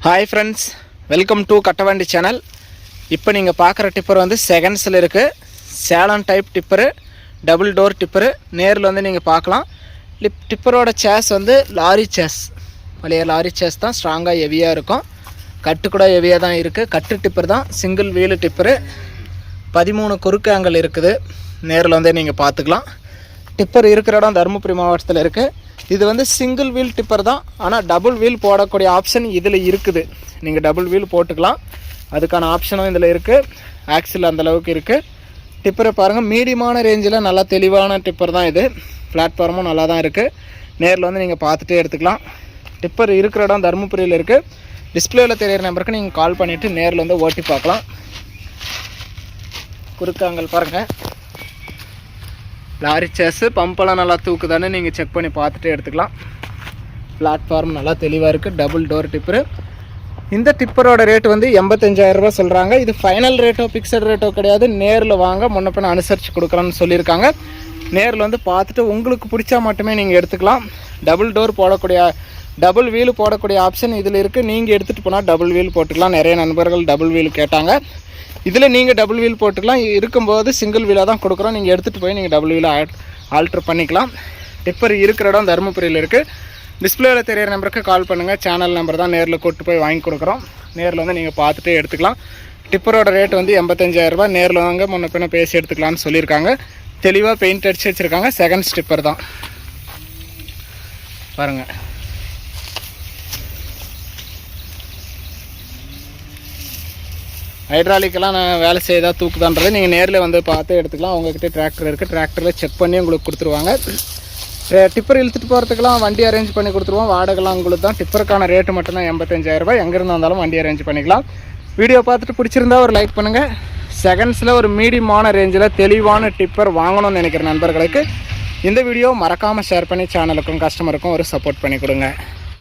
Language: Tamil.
Hi friends, welcome to Kattavandi channel. இப்போ நீங்கள் பார்க்குற டிப்பர் வந்து செகண்ட்ஸில் இருக்குது. Salem type tipper, double door tipper. நேரில் வந்து நீங்கள் பார்க்கலாம். டிப்பரோட சேஸ் வந்து லாரி சேஸ், பழைய லாரி சேஸ் தான். ஸ்ட்ராங்காக ஹெவியாக இருக்கும். கட்டு கூட ஹெவியாக தான் இருக்குது. கட்டு டிப்பர் தான், சிங்கிள் வீலு டிப்பரு. 13 குறுக்கு ஆங்கிள் இருக்குது. நேரில் வந்து நீங்கள் பார்த்துக்கலாம். டிப்பர் இருக்கிற இடம் தருமபுரி மாவட்டத்தில் இருக்குது. இது வந்து சிங்கிள் வீல் டிப்பர் தான், ஆனால் டபுள் வீல் போடக்கூடிய ஆப்ஷன் இதில் இருக்குது. நீங்கள் டபுள் வீல் போட்டுக்கலாம், அதுக்கான ஆப்ஷனும் இதில் இருக்குது. ஆக்சில் அந்தளவுக்கு இருக்குது. டிப்பரை பாருங்கள், மீடியமான ரேஞ்சில் நல்லா தெளிவான டிப்பர் தான் இது. பிளாட்ஃபார்மும் நல்லா தான் இருக்குது. நேரில் வந்து நீங்கள் பார்த்துட்டே எடுத்துக்கலாம். டிப்பர் இருக்கிற இடம் தருமபுரியில் இருக்குது. டிஸ்பிளேவில் தெரியிற நம்பருக்கு நீங்கள் கால் பண்ணிவிட்டு நேரில் வந்து ஓட்டி பார்க்கலாம். குறுக்காங்கல் பாருங்கள், லாரி சேஸு. பம்பெல்லாம் நல்லா தூக்குதானே நீங்கள் செக் பண்ணி பார்த்துட்டு எடுத்துக்கலாம். பிளாட்ஃபார்ம் நல்லா தெளிவாக இருக்குது. Double door tipper. இந்த டிப்பரோட ரேட்டு வந்து 85,000 ரூபா சொல்கிறாங்க. இது ஃபைனல் ரேட்டோ ஃபிக்ஸட் ரேட்டோ கிடையாது. நேரில் வாங்க, முன்ன பின்ன அனுசரித்து கொடுக்குறோன்னு சொல்லியிருக்காங்க. நேரில் வந்து பார்த்துட்டு உங்களுக்கு பிடிச்சா மட்டுமே நீங்கள் எடுத்துக்கலாம். டபுள் டோர் போடக்கூடிய, டபுள் வீலு போடக்கூடிய ஆப்ஷன் இதில் இருக்குது. நீங்கள் எடுத்துகிட்டு போனால் டபுள் வீல் போட்டுக்கலாம். நிறைய நண்பர்கள் டபுள் வீல் கேட்டாங்க. இதில் நீங்கள் டபுள் வீல் போட்டுக்கலாம். இருக்கும்போது சிங்கிள் வீலாக தான் கொடுக்குறோம். நீங்கள் எடுத்துகிட்டு போய் நீங்கள் டபுள் வீலாக ஆல்ட்ரு பண்ணிக்கலாம். டிப்பர் இருக்கிற இடம் தருமபுரியில் இருக்குது. டிஸ்பிளேவில் தெரியிற நம்பருக்கு கால் பண்ணுங்கள். சேனல் நம்பர் தான். நேரில் கூப்பிட்டு போய் வாங்கி கொடுக்குறோம். நேரில் வந்து நீங்கள் பார்த்துட்டு எடுத்துக்கலாம். டிப்பரோட ரேட் வந்து 85,000 ரூபா. நேரில் வாங்க, முன்ன பின்ன பேசி எடுத்துக்கலாம்னு சொல்லியிருக்காங்க. தெளிவாக பெயிண்ட் அடித்து வச்சுருக்காங்க. செகண்ட் டிப்பர் தான் பாருங்கள். ஹைட்ராலிக்கெல்லாம் நான் வேலை செய்தா தூக்குதான்றது நீங்கள் நேரில் வந்து பார்த்து எடுத்துக்கலாம். அவங்கக்கிட்ட டிராக்டர் இருக்குது. டிராக்டரில் செக் பண்ணி உங்களுக்கு கொடுத்துருவாங்க. டிப்பர் இழுத்துட்டு போகிறதுக்கெல்லாம் வண்டி அரேஞ்ச் பண்ணி கொடுத்துருவோம். வாடகைலாம் உங்களுக்கு தான். டிப்பருக்கான ரேட்டு மட்டும்தான் 85,000 ரூபாய். எங்கேருந்து வந்தாலும் வண்டி அரேஞ்ச் பண்ணிக்கலாம். வீடியோ பார்த்துட்டு பிடிச்சிருந்தா ஒரு லைக் பண்ணுங்கள். செகண்ட்ஸில் ஒரு மீடியமான ரேஞ்சில் தெளிவான டிப்பர் வாங்கணும்னு நினைக்கிற நண்பர்களுக்கு இந்த வீடியோ மறக்காமல் ஷேர் பண்ணி சேனலுக்கும் கஸ்டமருக்கும் ஒரு சப்போர்ட் பண்ணி கொடுங்க.